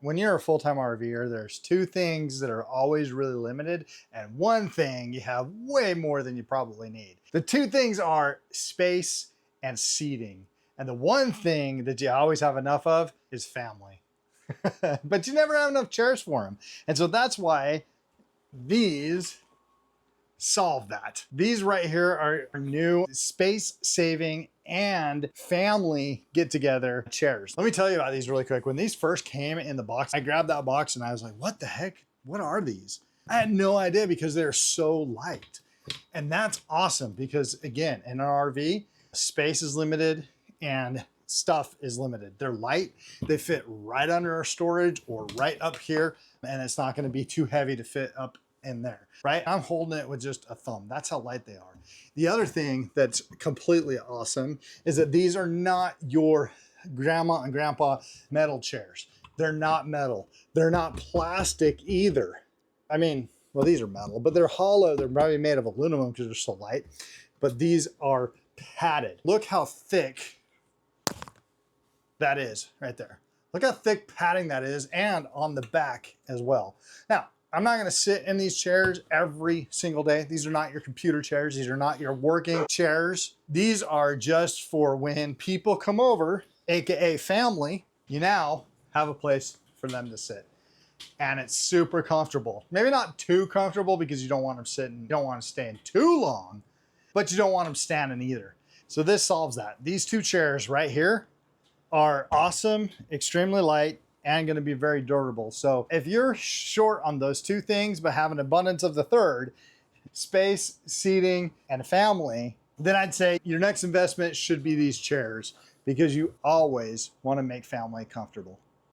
When you're a full-time RVer, there's two things that are always really limited, and one thing you have way more than you probably need. The two things are space and seating. And the one thing that you always have enough of is family. But you never have enough chairs for them. And so that's why these solve that. These right here are new space saving and family get together chairs. Let me tell you about these really quick. When these first came in the box, I grabbed that box and I was like, what the heck? What are these? I had no idea because they're so light. And that's awesome because again, in an RV, space is limited and stuff is limited. They're light, they fit right under our storage or right up here, and it's not gonna be too heavy to fit up in there, right? I'm holding it with just a thumb. That's how light they are. The other thing that's completely awesome is that these are not your grandma and grandpa metal chairs. They're not metal. They're not plastic either. I mean, well, these are metal, but they're hollow. They're probably made of aluminum because they're so light, but these are padded. Look how thick that is right there. Look how thick padding that is, and on the back as well. Now, I'm not gonna sit in these chairs every single day. These are not your computer chairs. These are not your working chairs. These are just for when people come over, AKA family, you now have a place for them to sit. And it's super comfortable. Maybe not too comfortable because you don't want them sitting, you don't want them staying too long, but you don't want them standing either. So this solves that. These two chairs right here are awesome, extremely light, and going to be very durable. So if you're short on those two things, but have an abundance of the third, space, seating, and family, then I'd say your next investment should be these chairs because you always want to make family comfortable.